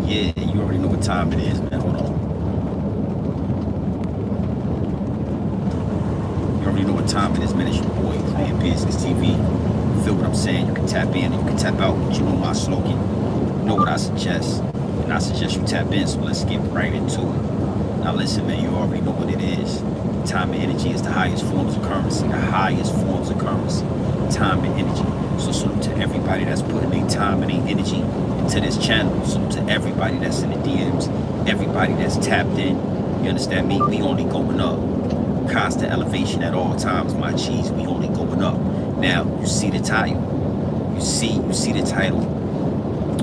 Yeah, you already know what time it is, man. Hold on. You already know what time it is, man. It's your boy, Clan Business TV. You feel what I'm saying? You can tap in and you can tap out, but you know my slogan. You know what I suggest. And I suggest you tap in, so let's get right into it. Now listen, man, you already know what it is. Time and energy is the highest forms of currency. The highest forms of currency. Time and energy. So salute to everybody that's putting their time and their energy into this channel. Salute to everybody that's in the DMs. Everybody that's tapped in. You understand me? We only going up. Constant elevation at all times, my cheese. We only going up. Now, you see the title. You see the title.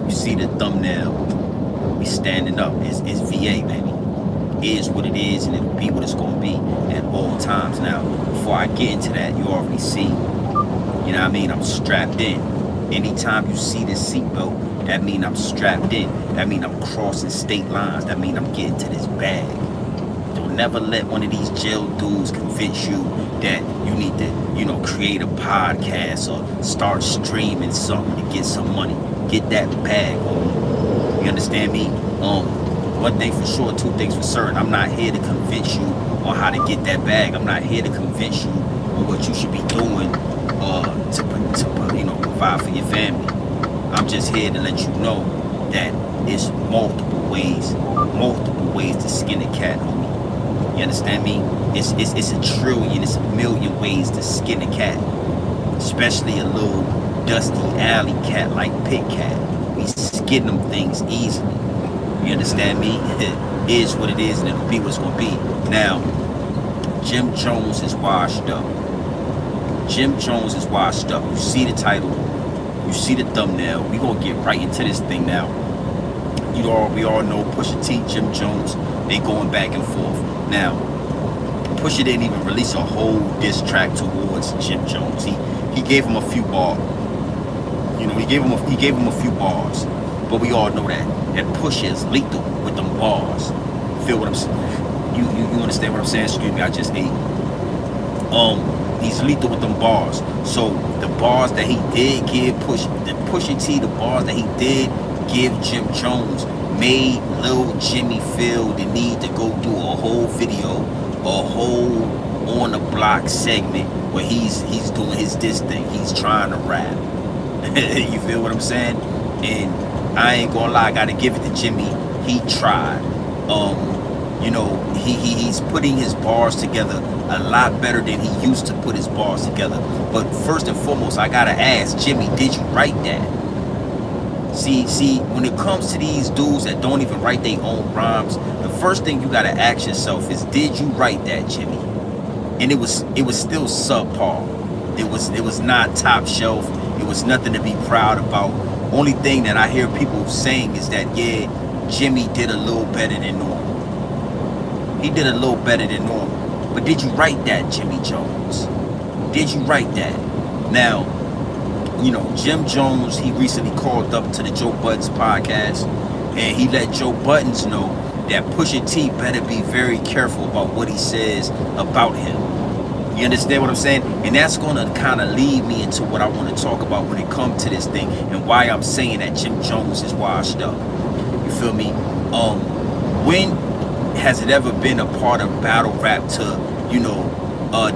You see the thumbnail. We standing up. It's VA, baby. It is what it is, and it'll be what it's gonna be at all times. Now, before I get into that, you already see, you know what I mean? I'm strapped in. Anytime you see this seatbelt, that mean I'm strapped in. That mean I'm crossing state lines. That mean I'm getting to this bag. Don't never let one of these jail dudes convince you that you need to, you know, create a podcast or start streaming something to get some money. Get that bag, homie. You understand me? One thing for sure, two things for certain. I'm not here to convince you on how to get that bag. I'm not here to convince you on what you should be doing to you know, provide for your family. I'm just here to let you know that it's multiple ways to skin a cat, homie. You understand me? It's a trillion, it's a million ways to skin a cat. Especially a little dusty alley cat like Pit Cat. We skin them things easily. You understand me? It is what it is, and it'll be what it's gonna be. Now, Jim Jones is washed up. Jim Jones is washed up. You see the title, you see the thumbnail. We gonna get right into this thing now. We all know Pusha T, Jim Jones, they going back and forth. Now, Pusha didn't even release a whole diss track towards Jim Jones. He gave him a few bars. You know, he gave him a few bars. But we all know that Pusha is lethal with them bars. Feel what I'm saying? You understand what I'm saying? Excuse me, I just ate. He's lethal with them bars. So the bars that he did give Pusha T, the bars that he did give Jim Jones made Lil Jimmy feel the need to go do a whole video, a whole on the block segment where he's doing his diss thing. He's trying to rap. You feel what I'm saying? And I ain't gonna lie, I gotta give it to Jimmy. He tried. You know, he's putting his bars together a lot better than he used to put his bars together. But first and foremost, I gotta ask Jimmy, did you write that? See, when it comes to these dudes that don't even write their own rhymes, the first thing you gotta ask yourself is, did you write that, Jimmy? And it was still subpar. It was not top shelf. It was nothing to be proud about. Only thing that I hear people saying is that, yeah, Jimmy did a little better than normal. He did a little better than normal. But did you write that, Jimmy Jones? Did you write that? Now, you know, Jim Jones, he recently called up to the Joe Buttons podcast, and he let Joe Buttons know that Pusha T better be very careful about what he says about him. You understand what I'm saying? And that's going to kind of lead me into what I want to talk about when it comes to this thing and why I'm saying that Jim Jones is washed up. You feel me? When has it ever been a part of battle rap to, you know,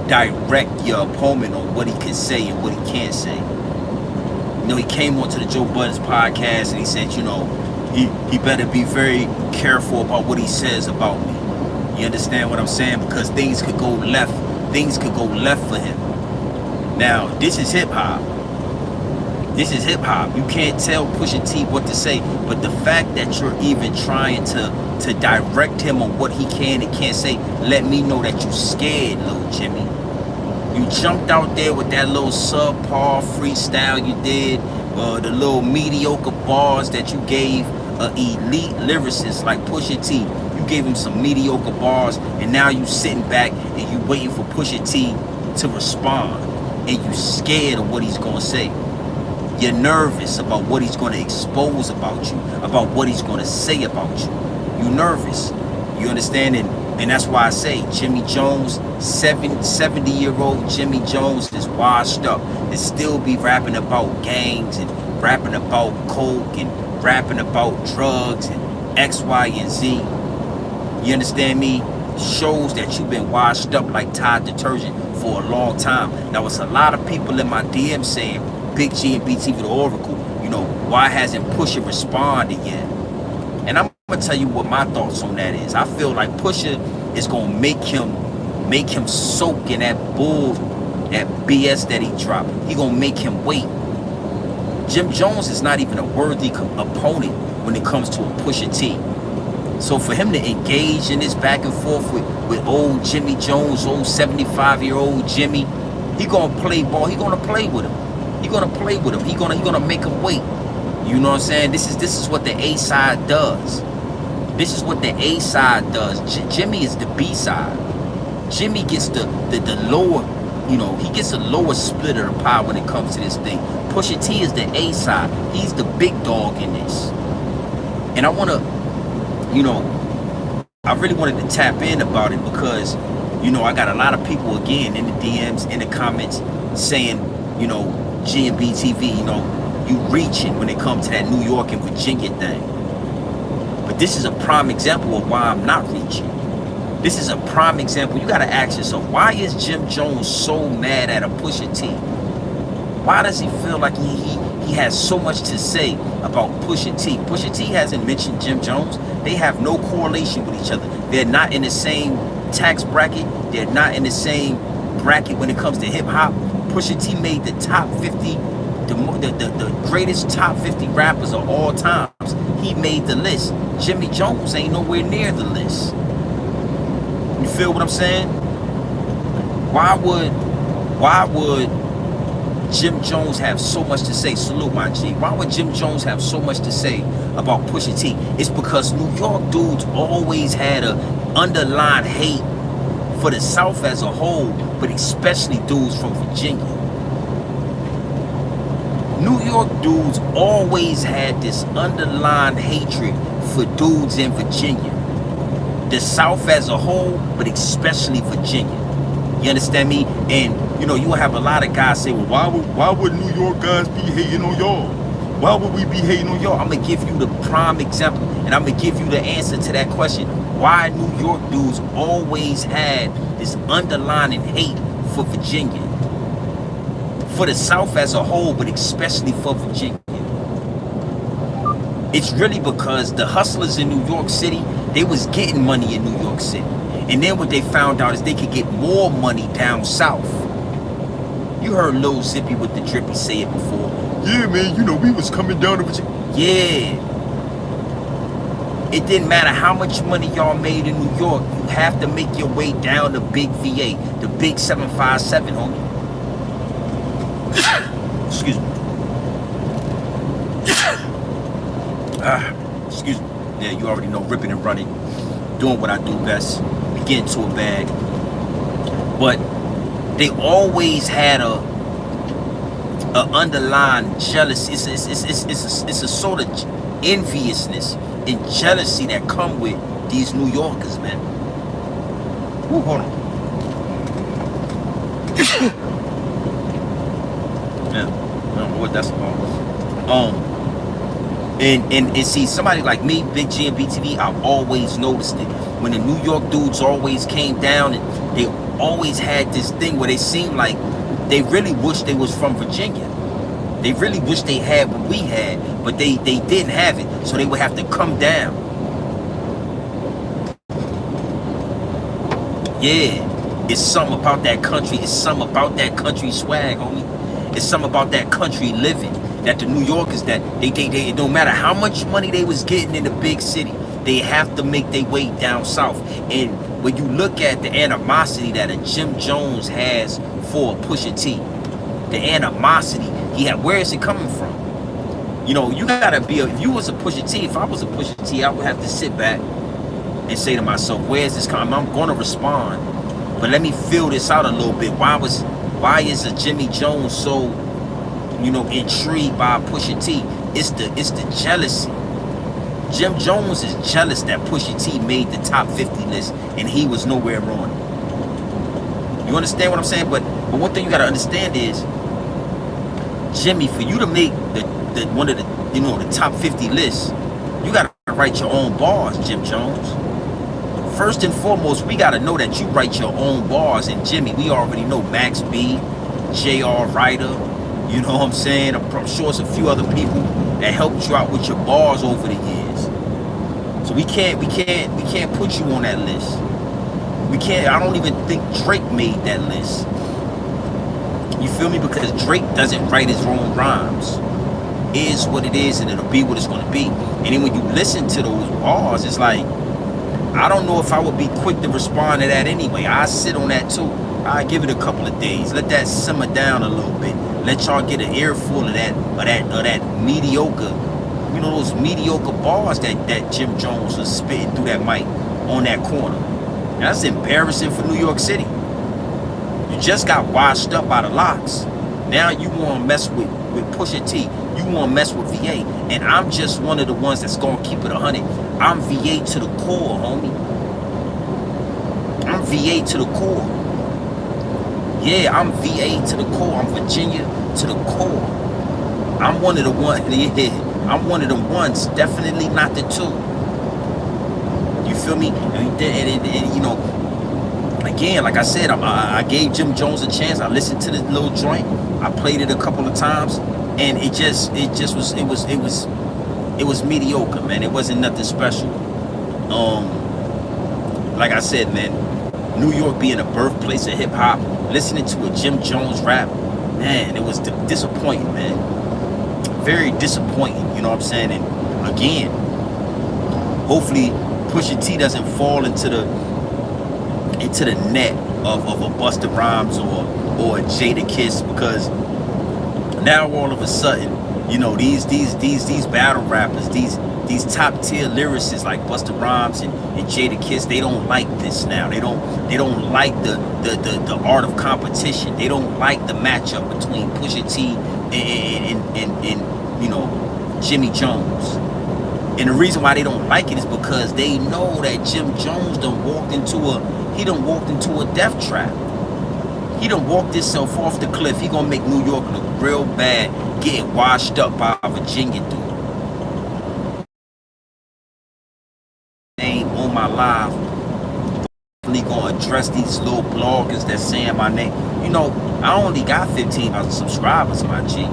direct your opponent on what he can say and what he can't say? You know, he came onto the Joe Buttons podcast and he said, you know, he better be very careful about what he says about me. You understand what I'm saying? Because things could go left. Things could go left for him. Now, this is hip hop. This is hip hop. You can't tell Pusha T what to say, but the fact that you're even trying to direct him on what he can and can't say, let me know that you scared, little Jimmy. You jumped out there with that little subpar freestyle you did, the little mediocre bars that you gave elite lyricists like Pusha T. You gave him some mediocre bars, and now you sitting back and you waiting for Pusha T to respond, and you scared of what he's gonna say. You're nervous about what he's gonna expose about you, about what he's gonna say about you. You nervous. You understand? And that's why I say Jimmy Jones, 70-year-old Jimmy Jones is washed up and still be rapping about gangs and rapping about coke and rapping about drugs and X, Y, and Z. You understand me? Shows that you've been washed up like Tide detergent for a long time. Now, it's a lot of people in my DM saying, Big G and BTV the Oracle, you know, why hasn't Pusha responded yet? And I'm gonna tell you what my thoughts on that is. I feel like Pusha is gonna make him soak in that bull, that BS that he dropped. He gonna make him wait. Jim Jones is not even a worthy opponent when it comes to a Pusha T. So for him to engage in this back and forth with old Jimmy Jones, old 75-year-old Jimmy, he gonna play ball. He gonna play with him. He gonna play with him. He gonna make him wait. You know what I'm saying? This is what the A side does. This is what the A side does. Jimmy is the B side. Jimmy gets the lower, you know, he gets a lower split of the pie when it comes to this thing. Pusha T is the A side. He's the big dog in this. And I wanna, you know, I really wanted to tap in about it because, you know, I got a lot of people again in the DMs, in the comments saying, you know, G&B TV, you know, you reaching when it comes to that New York and Virginia thing. But this is a prime example of why I'm not reaching. This is a prime example. You gotta ask yourself, why is Jim Jones so mad at a Pusha T? Why does he feel like he has so much to say about Pusha T? Pusha T hasn't mentioned Jim Jones. They have no correlation with each other. They're not in the same tax bracket. They're not in the same bracket when it comes to hip hop. Pusha T made the top 50, the greatest top 50 rappers of all times. He made the list. Jimmy Jones ain't nowhere near the list. You feel what I'm saying? Why would Jim Jones have so much to say? Salute, my G. Why would Jim Jones have so much to say about Pusha T? It's because New York dudes always had a underlying hate for the South as a whole, but especially dudes from Virginia. New York dudes always had this underlying hatred for dudes in Virginia. The South as a whole, but especially Virginia. You understand me? And you know, you will have a lot of guys say, well, why would New York guys be hating on y'all? Why would we be hating on y'all? I'm gonna give you the prime example, and I'm gonna give you the answer to that question. Why New York dudes always had this underlying hate for Virginia. For the South as a whole, but especially for Virginia. It's really because the hustlers in New York City, they was getting money in New York City. And then what they found out is they could get more money down south. You heard Lil Zippy with the Drippy say it before. Yeah, man, you know, we was coming down to Virginia. Yeah. It didn't matter how much money y'all made in New York. You have to make your way down to Big VA, the Big 757, homie. Excuse me. Excuse me. Yeah, you already know, ripping and running. Doing what I do best. Get into a bag. But they always had a underlying jealousy. It's a sort of enviousness and jealousy that come with these New Yorkers, man. Ooh, hold on. Yeah, I don't know what that's about. And see, somebody like me, Big G and BTV, I've always noticed it. When the New York dudes always came down, and they always had this thing where they seemed like they really wish they was from Virginia. They really wish they had what we had, but they didn't have it, so they would have to come down. Yeah, it's something about that country. It's something about that country swag, homie. It's something about that country living that the New Yorkers, that they no matter how much money they was getting in the big city, they have to make their way down south. And when you look at the animosity that a Jim Jones has for Pusha T, the animosity he had, where is it coming from? You know, you gotta be if you was a Pusha T, if I was a Pusha T, I would have to sit back and say to myself, where is this coming? I'm gonna respond, but let me feel this out a little bit. Why is a Jimmy Jones so, you know, intrigued by Pusha T? It's the jealousy. Jim Jones is jealous that Pusha T made the top 50 list and he was nowhere on it. You understand what I'm saying? But one thing you gotta understand is, Jimmy, for you to make the one of the, you know, the top 50 lists, you gotta write your own bars, Jim Jones. First and foremost, we gotta know that you write your own bars. And Jimmy, we already know Max B, J.R. Ryder, you know what I'm saying? I'm sure it's a few other people that helped you out with your bars over the years. So we can't put you on that list. We can't. I don't even think Drake made that list. You feel me? Because Drake doesn't write his own rhymes. It is what it is, and it'll be what it's gonna be. And then when you listen to those bars, it's like, I don't know if I would be quick to respond to that anyway. I sit on that too. I give it a couple of days. Let that simmer down a little bit. Let y'all get an earful of that mediocre, you know, those mediocre bars that Jim Jones was spitting through that mic on that corner. That's embarrassing for New York City. You just got washed up by the locks. Now you want to mess with Pusha T. You want to mess with VA. And I'm just one of the ones that's going to keep it 100. I'm VA to the core, homie. I'm VA to the core. Yeah, I'm VA to the core. I'm Virginia to the core. I'm one of the ones. Yeah, I'm one of the ones. Definitely not the two. You feel me? And you know, again, like I said, I gave Jim Jones a chance. I listened to this little joint. I played it a couple of times, and it was mediocre, man. It wasn't nothing special. Like I said, man, New York being a birthplace of hip hop, listening to a Jim Jones rap, man, it was disappointing, man. Very disappointing, you know what I'm saying? And again, hopefully Pusha T doesn't fall into the net of a Busta Rhymes or a Jada Kiss, because now all of a sudden, you know, these battle rappers, these top tier lyricists like Busta Rhymes and Jada Kiss, they don't like this now. They don't like the art of competition. They don't like the matchup between Pusha T and you know, Jimmy Jones. And the reason why they don't like it is because they know that Jim Jones done walked into a death trap. He done walked himself off the cliff. He gonna make New York look real bad, getting washed up by a Virginia dude. Name on my live. Definitely gonna address these little bloggers that saying my name. You know, I only got 15,000 subscribers, my G.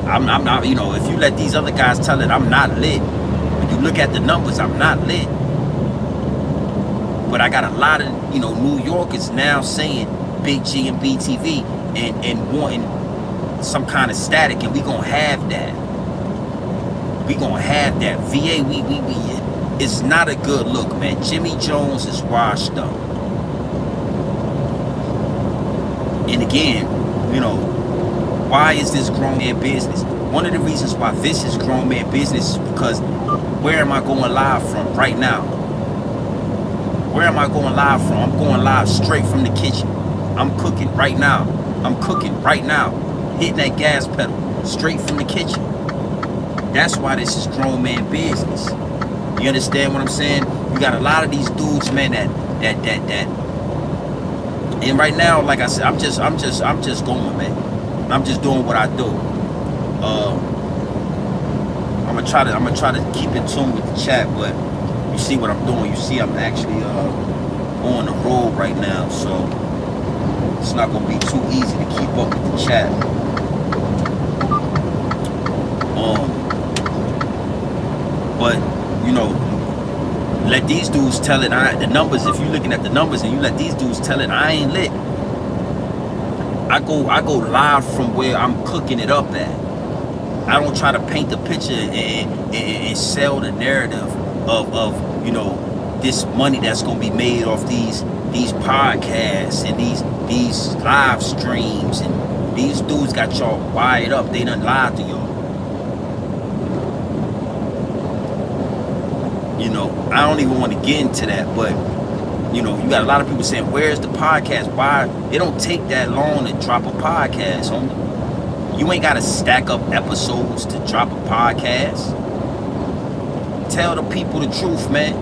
I'm not, you know, if you let these other guys tell it, I'm not lit. When you look at the numbers, I'm not lit. But I got a lot of, you know, New Yorkers now saying Big G and BTV and wanting some kind of static, and we gonna have that. We gonna have that. VA, it's not a good look, man. Jimmy Jones is washed up. And again, you know, why is this grown man business? One of the reasons why this is grown man business is because where am I going live from right now? Where am I going live from? I'm going live straight from the kitchen. I'm cooking right now. I'm cooking right now. Hitting that gas pedal straight from the kitchen. That's why this is grown man business. You understand what I'm saying? You got a lot of these dudes, man, that and right now, like I said, I'm just going, man. I'm just doing what I do. I'm gonna try to keep in tune with the chat, but you see what I'm doing. You see I'm actually on the road right now, so it's not gonna be too easy to keep up with the chat. But you know, let these dudes tell it. The numbers, if you're looking at the numbers and you let these dudes tell it, I ain't lit. I go live from where I'm cooking it up at. I don't try to paint the picture and sell the narrative of you know, this money that's gonna be made off these podcasts and these live streams, and these dudes got y'all wired up. They done lied to y'all. You know, I don't even want to get into that, but you know, you got a lot of people saying, where's the podcast? Why? It don't take that long to drop a podcast, homie. You ain't got to stack up episodes to drop a podcast. Tell the people the truth, man.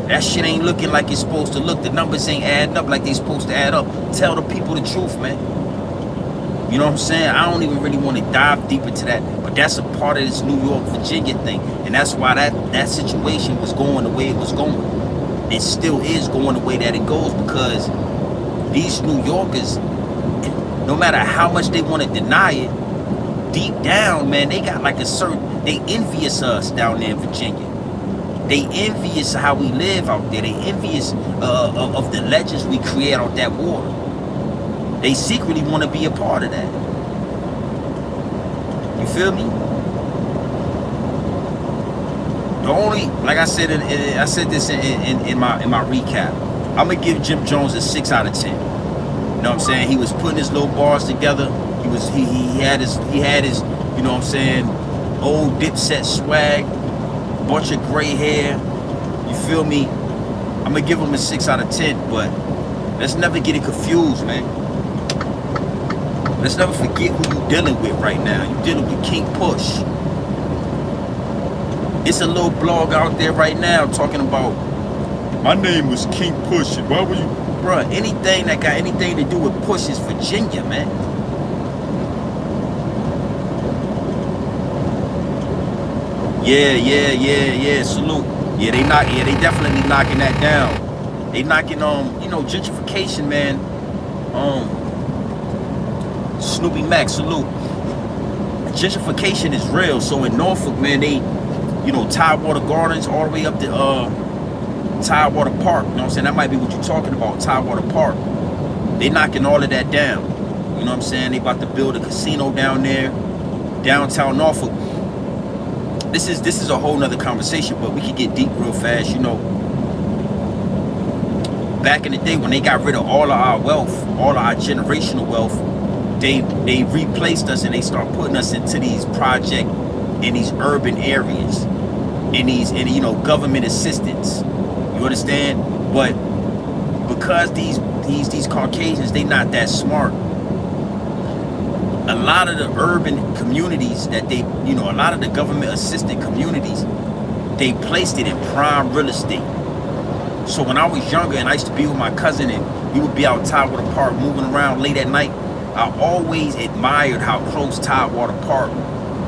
That shit ain't looking like it's supposed to look. The numbers ain't adding up like they supposed to add up. Tell the people the truth, man. You know what I'm saying? I don't even really want to dive deep into that, but that's a part of this New York, Virginia thing. And And that's why that situation was going the way it was going. It still is going the way that it goes, because these New Yorkers, no matter how much they want to deny it, deep down, man, they got like a certain, they envious us down there in Virginia. They envious of how we live out there. They envious of the legends we create out that water. They secretly want to be a part of that. You feel me? The only, like I said, I said this in my recap. I'm gonna give Jim Jones a 6 out of 10. You know what I'm saying? He was putting his little bars together. He had his you know what I'm saying, old Dipset swag, bunch of gray hair. You feel me? I'm gonna give him a 6 out of 10. But let's never get it confused, man. Let's never forget who you're dealing with right now. You're dealing with King Push. It's a little blog out there right now talking about, my name was King Push. Why were you, bruh? Anything that got anything to do with Push is Virginia, man. Yeah. Salute. Yeah, they definitely knocking that down. They knocking you know, gentrification, man. Snoopy Mac, salute. Gentrification is real. So in Norfolk, man, they, you know, Tidewater Gardens all the way up to Tidewater Park. You know what I'm saying? That might be what you're talking about, Tidewater Park. They knocking all of that down. You know what I'm saying? They about to build a casino down there, downtown Norfolk. This is a whole nother conversation, but we could get deep real fast. You know, back in the day when they got rid of all of our wealth, all of our generational wealth, they replaced us and they start putting us into these project in these urban areas, in you know, government assistance. You understand? But because these Caucasians, they not that smart. A lot of the urban communities that they, you know, a lot of the government assisted communities, they placed it in prime real estate. So when I was younger and I used to be with my cousin and we would be out Tidewater Park moving around late at night, I always admired how close Tidewater Park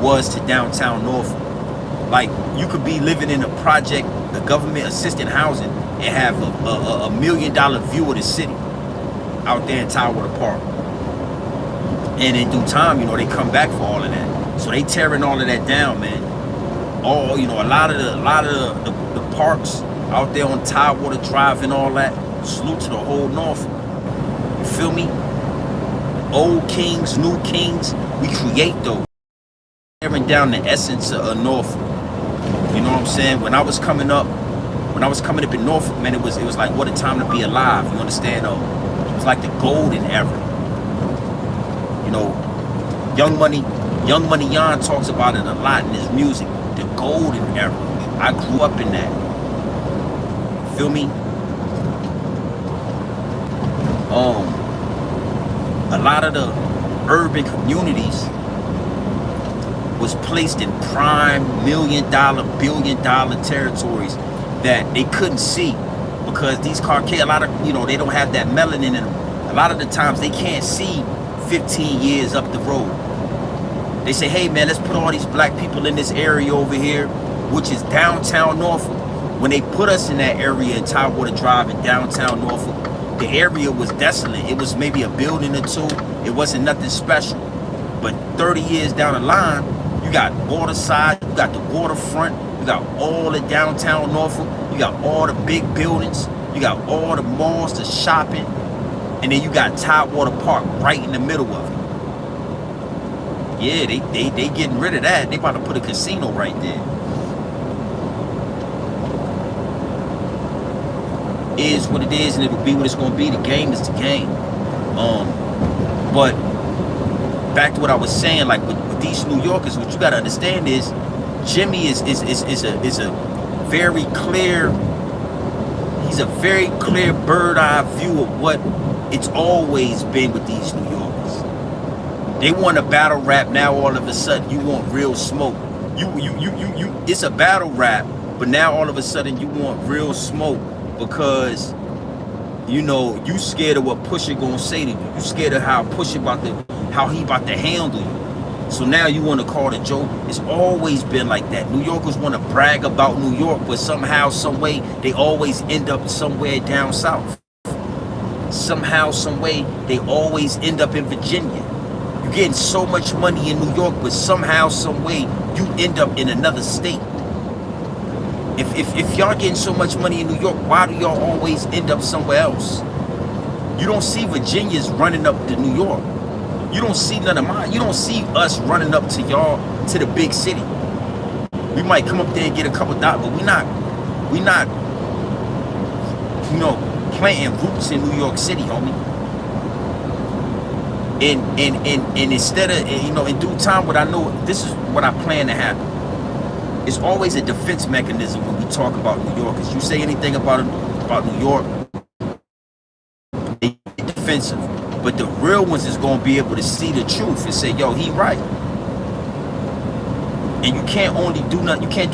was to downtown Norfolk. Like, you could be living in a project, the government assisted housing, and have a $1 million view of the city out there in Tidewater Park. And in due time, you know, they come back for all of that. So they tearing all of that down, man. All, you know, a lot of the parks out there on Tidewater Drive and all that. Salute to the whole Norfolk. You feel me? Old kings, new kings, we create those. Tearing down the essence of Norfolk. You know what I'm saying? When I was coming up in Norfolk, man, it was like, what a time to be alive. You understand? It was like the golden era. You know, Young Money Yon talks about it a lot in his music. The golden era. I grew up in that. Feel me? A lot of the urban communities was placed in prime $1 million, $1 billion territories that they couldn't see because these Caucasians, a lot of, you know, they don't have that melanin in them. A lot of the times they can't see 15 years up the road. They say, hey man, let's put all these black people in this area over here, which is downtown Norfolk. When they put us in that area in Tidewater Drive in downtown Norfolk, the area was desolate. It was maybe a building or two. It wasn't nothing special. But 30 years down the line, you got waterside, you got the waterfront, you got all the downtown Norfolk, you got all the big buildings, you got all the malls, the shopping, and then you got Tidewater Park right in the middle of it. Yeah, they getting rid of that. They about to put a casino right there. Is what it is, and it'll be what it's gonna be. The game is the game. But back to what I was saying, like with these New Yorkers, what you gotta understand is Jimmy is a very clear, he's a very clear bird eye view of what it's always been with these New Yorkers. They want a battle rap, now all of a sudden you want real smoke. You it's a battle rap, but now all of a sudden you want real smoke because you know you scared of what Pusha gonna say to you. You scared of how Pusha how he about to handle you. So now you want to call it a joke? It's always been like that. New Yorkers want to brag about New York, but somehow, some way, they always end up somewhere down south. Somehow, some way, they always end up in Virginia. You're getting so much money in New York, but somehow, some way, you end up in another state. If y'all getting so much money in New York, why do y'all always end up somewhere else? You don't see Virginians running up to New York. You don't see none of mine. You don't see us running up to y'all, to the big city. We might come up there and get a couple dollars, but we not, you know, planting roots in New York City, homie. And instead of, you know, in due time, what I know, this is what I plan to happen. It's always a defense mechanism when we talk about New Yorkers. You say anything about New York, they get defensive. But the real ones is gonna be able to see the truth and say, yo, he right. And you can't do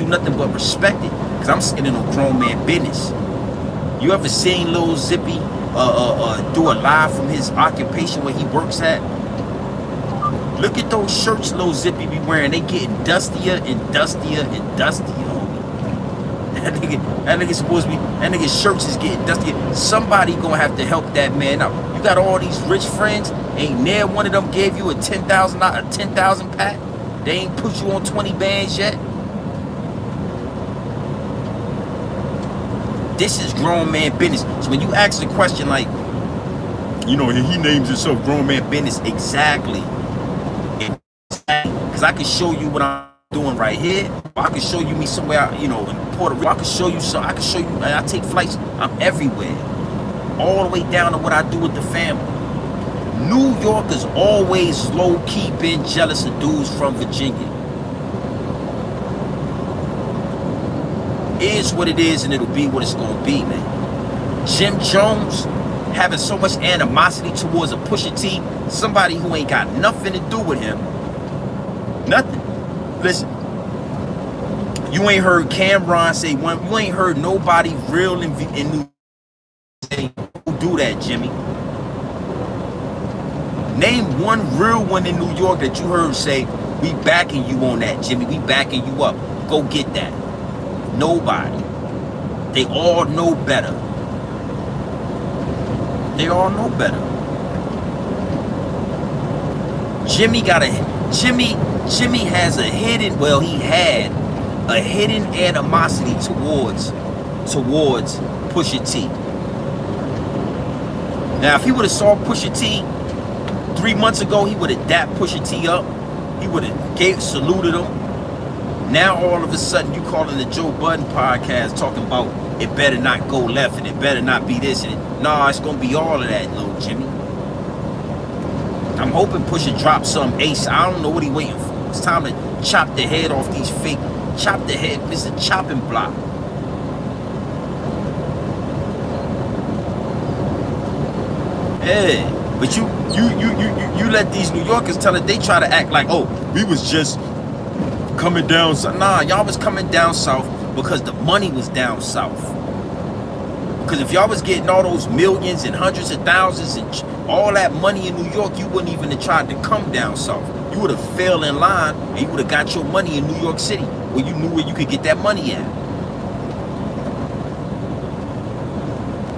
nothing but respect it. Cause I'm standing on grown man business. You ever seen Lil Zippy do a live from his occupation where he works at? Look at those shirts Lil Zippy be wearing. They getting dustier and dustier and dustier, homie. That nigga supposed to be, that nigga's shirts is getting dustier. Somebody gonna have to help that man out. You got all these rich friends, ain't near one of them gave you a 10,000 pack? They ain't put you on 20 bands yet? This is grown man business. So when you ask the question like, you know, he names himself grown man business, exactly. Because I can show you what I'm doing right here. I can show you me somewhere, you know, in Puerto Rico. I can show you some. I can show you. I take flights. I'm everywhere, all the way down to what I do with the family. New Yorkers always low key been jealous of dudes from Virginia. It is what it is, and it'll be what it's gonna be, man. Jim Jones having so much animosity towards a Pusha T, somebody who ain't got nothing to do with him. Nothing. Listen, you ain't heard Cameron say one. You ain't heard nobody real in New York say who do that, Jimmy. Name one real one in New York that you heard say, we backing you on that, Jimmy. We backing you up. Go get that. Nobody. They all know better. They all know better. Jimmy has a hidden, well, he had a hidden animosity towards Pusha T. Now, if he would have saw Pusha T 3 months ago, he would have dapped Pusha T up. He would have saluted him. Now, all of a sudden, you calling the Joe Budden podcast talking about it better not go left and it better not be this and it. Nah, it's gonna be all of that, little Jimmy. I'm hoping Pusha drops some ace. I don't know what he waiting for. It's time to chop the head off these fake. Chop the head. It's a chopping block. Yeah, but you let these New Yorkers tell it. They try to act like, oh, we was just coming down south. Nah, y'all was coming down south because the money was down south. Because if y'all was getting all those millions and hundreds of thousands and all that money in New York, you wouldn't even have tried to come down south. You would have fell in line and you would have got your money in New York City, where you knew where you could get that money at.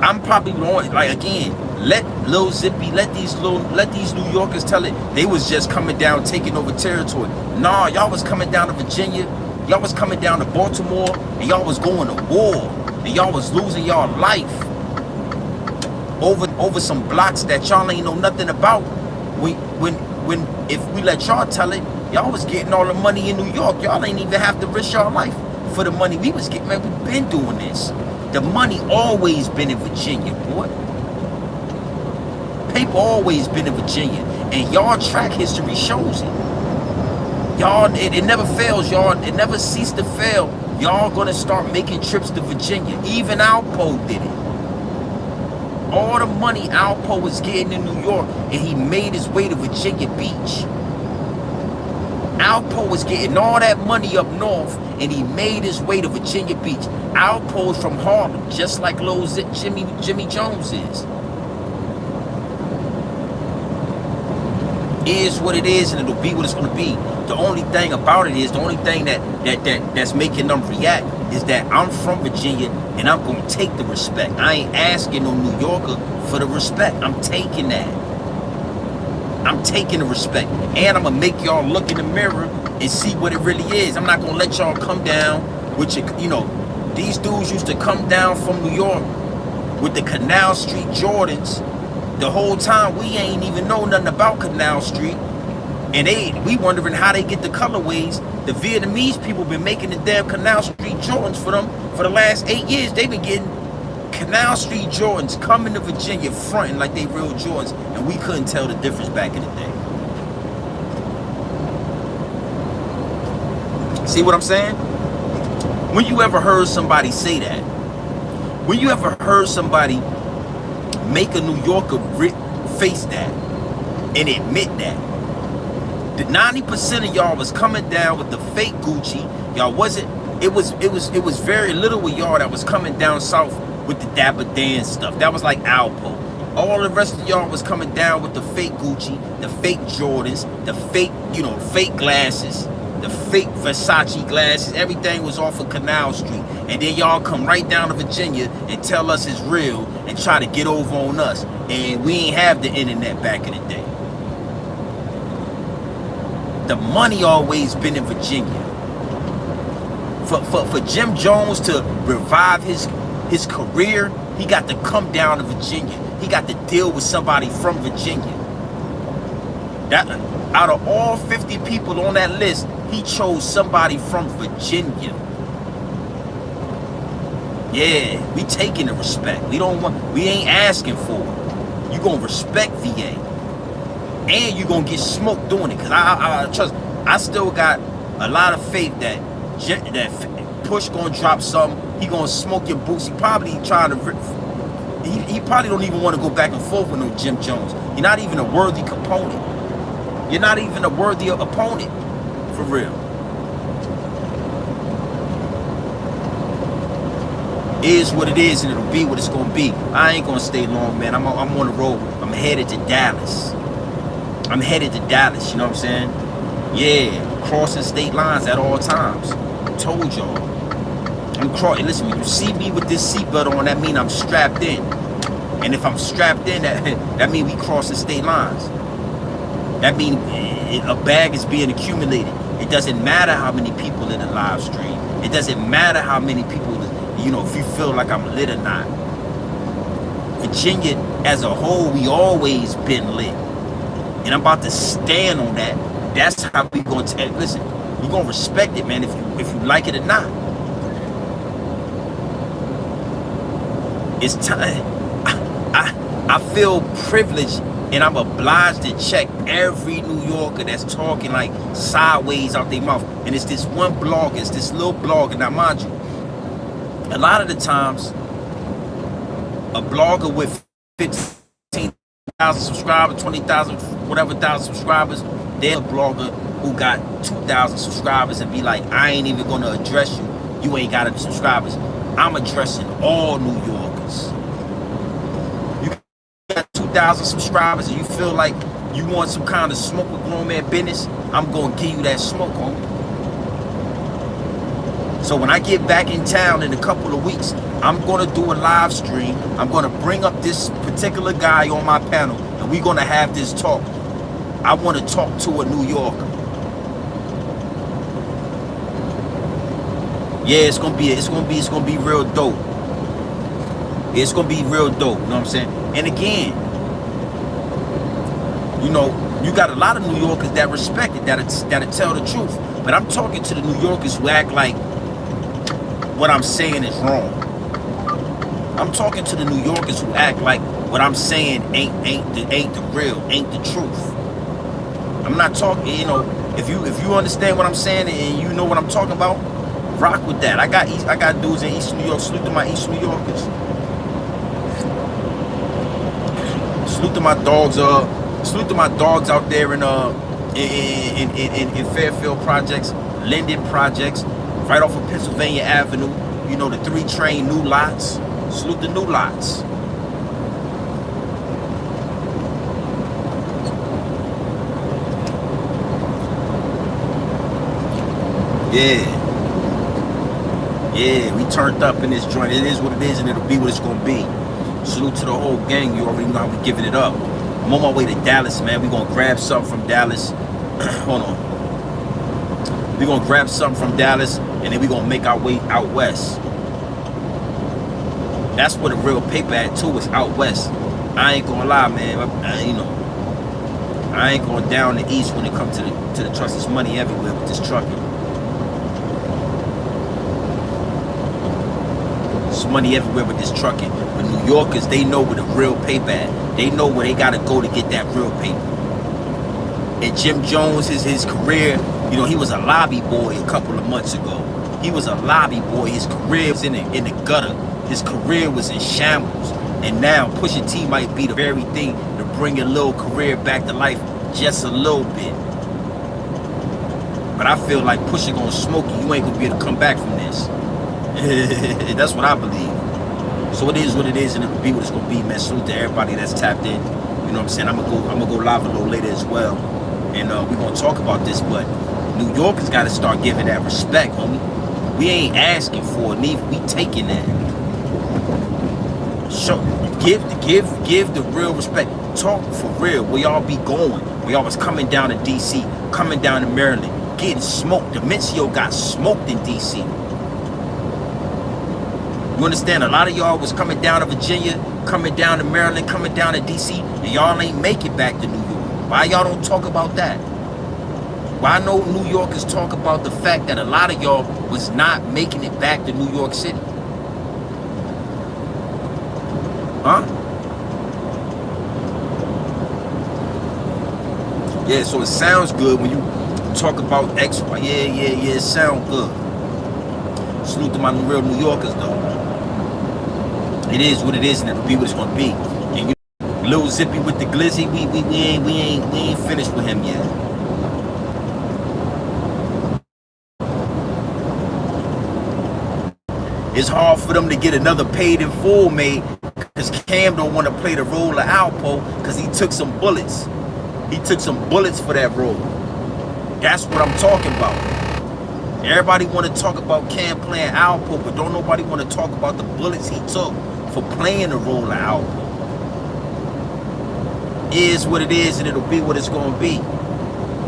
I'm probably wrong. Like, again, let Lil Zippy, let these New Yorkers tell it they was just coming down, taking over territory. Nah, y'all was coming down to Virginia, y'all was coming down to Baltimore, and y'all was going to war, and y'all was losing y'all life over some blocks that y'all ain't know nothing about. If we let y'all tell it, y'all was getting all the money in New York. Y'all ain't even have to risk y'all life for the money we was getting. Man, we been doing this. The money always been in Virginia, boy. Paper always been in Virginia, and y'all track history shows it. Y'all, it never fails, y'all. It never ceased to fail. Y'all gonna start making trips to Virginia. Even Alpo did it. All the money Alpo was getting in New York, and he made his way to Virginia Beach. Alpo was getting all that money up north, and he made his way to Virginia Beach. Alpo's from Harlem, just like Lil Jimmy Jones is. Is what it is, and it'll be what it's gonna be. The only thing about it is, the only thing that's making them react is that I'm from Virginia and I'm gonna take the respect. I ain't asking no New Yorker for the respect. I'm taking that. I'm taking the respect, and I'm gonna make y'all look in the mirror and see what it really is. I'm not gonna let y'all come down with your, you know, these dudes used to come down from New York with the Canal Street Jordans. The whole time we ain't even know nothing about Canal Street, and we wondering how they get the colorways. The Vietnamese people been making the damn Canal Street Jordans for them for the last 8 years. They've been getting Canal Street Jordans coming to Virginia fronting like they real Jordans, and we couldn't tell the difference back in the day. See what I'm saying? When you ever heard somebody say that? When you ever heard somebody make a New Yorker face that and admit that? The 90% of y'all was coming down with the fake Gucci. Y'all wasn't. It was very little of y'all that was coming down south with the Dapper Dan stuff. That was like Alpo. All the rest of y'all was coming down with the fake Gucci, the fake Jordans, the fake, you know, fake glasses, the fake Versace glasses. Everything was off of Canal Street. And then y'all come right down to Virginia and tell us it's real and try to get over on us. And we ain't have the internet back in the day. The money always been in Virginia. For Jim Jones to revive his career, he got to come down to Virginia. He got to deal with somebody from Virginia. That out of all 50 people on that list, he chose somebody from Virginia. Yeah, we taking the respect. We ain't asking for it. You gonna respect VA, and you gonna get smoked doing it. Cause I trust. I still got a lot of faith that Push gonna drop something. He gonna smoke your boots. He probably trying to. He probably don't even want to go back and forth with no Jim Jones. You're not even a worthy component. You're not even a worthy opponent, for real. Is what it is, and it'll be what it's gonna be. I ain't gonna stay long, man. I'm on the road. I'm headed to Dallas. I'm headed to Dallas. You know what I'm saying? Yeah, crossing state lines at all times. I told y'all. I'm crossing. Listen, when you see me with this seatbelt on, that means I'm strapped in. And if I'm strapped in, that means we crossing state lines. That means a bag is being accumulated. It doesn't matter how many people in the live stream. It doesn't matter how many people, you know, if you feel like I'm lit or not. Virginia as a whole, we always been lit. And I'm about to stand on that. That's how we going to listen. You gonna respect it, man, if you like it or not. It's time. I feel privileged, and I'm obliged to check every New Yorker that's talking like sideways out their mouth. And it's this one blogger, it's this little blogger. Now, mind you, a lot of the times, a blogger with 15,000 subscribers, 20,000, whatever thousand subscribers, they're a blogger who got 2,000 subscribers and be like, I ain't even gonna address you. You ain't got any subscribers. I'm addressing all New Yorkers. You got 2,000 subscribers and you feel like you want some kind of smoke with grown man business, I'm gonna give you that smoke, homie. So when I get back in town in a couple of weeks, I'm gonna do a live stream. I'm gonna bring up this particular guy on my panel, and we're gonna have this talk. I want to talk to a New Yorker. Yeah, it's gonna be real dope. It's gonna be real dope. You know what I'm saying? And again, you know, you got a lot of New Yorkers that respect it, that'll tell the truth. But I'm talking to the New Yorkers who act like what I'm saying is wrong. I'm talking to the New Yorkers who act like what I'm saying ain't the real, ain't the truth. I'm not talking, you know, if you understand what I'm saying and you know what I'm talking about, rock with that. I got dudes in East New York. Salute to my East New Yorkers. Salute to my dogs. Salute to my dogs out there in Fairfield projects, Linden projects, right off of Pennsylvania Avenue. You know, the 3 train new lots. Salute the new lots. Yeah. Yeah, we turned up in this joint. It is what it is, and it'll be what it's gonna be. Salute to the whole gang. You already know how we giving it up. I'm on my way to Dallas, man. We gonna grab something from Dallas. Hold on. We gonna grab something from Dallas, and then we gonna make our way out west. That's where the real paper at too, is out west. I ain't gonna lie, man. I ain't going down the east when it comes to the trucks. There's money everywhere with this trucking. There's money everywhere with this trucking. But New Yorkers, they know where the real paper at. They know where they gotta go to get that real paper. And Jim Jones, his career, he was a lobby boy a couple of months ago. He was a lobby boy. His career was in the gutter. His career was in shambles. And now Pusha T might be the very thing to bring your little career back to life just a little bit. But I feel like Pusha gonna smoke you. You ain't gonna be able to come back from this. That's what I believe. So it is what it is, and it'll be what it's gonna be, man. Salute to everybody that's tapped in. You know what I'm saying? I'm gonna go live a little later as well, and we're gonna talk about this. But New Yorkers gotta start giving that respect, homie. We ain't asking for it, neither. We taking that. Show, give the real respect. Talk for real. Where y'all be going? Where y'all was coming down to DC, coming down to Maryland, getting smoked. Demencio got smoked in DC. You understand? A lot of y'all was coming down to Virginia, coming down to Maryland, coming down to DC, and y'all ain't make it back to New York. Why y'all don't talk about that? Why no New Yorkers talk about the fact that a lot of y'all was not making it back to New York City? Huh? Yeah, so it sounds good when you talk about X, Y. Yeah, it sounds good. Salute to my real New Yorkers, though. It is what it is, and it'll be what it's gonna be. And Lil Zippy with the glizzy, we ain't finished with him yet. It's hard for them to get another paid in full made, because Cam don't want to play the role of Alpo because he took some bullets. He took some bullets for that role. That's what I'm talking about. Everybody want to talk about Cam playing Alpo, but don't nobody want to talk about the bullets he took for playing the role of Alpo. Is what it is, and it'll be what it's going to be.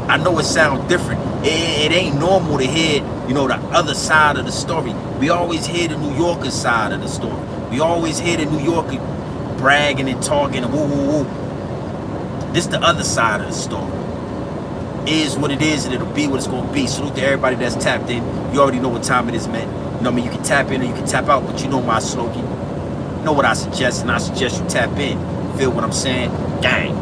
I know it sounds different. It ain't normal to hear, the other side of the story. We always hear the New Yorker side of the story. We always hear the New Yorker bragging and talking and woo woo woo. This the other side of the story. Is what it is, and it'll be what it's gonna be. Salute to everybody that's tapped in. You already know what time it is, man. You can tap in or you can tap out, but you know my slogan. You know what I suggest, and I suggest you tap in. Feel what I'm saying? Gang.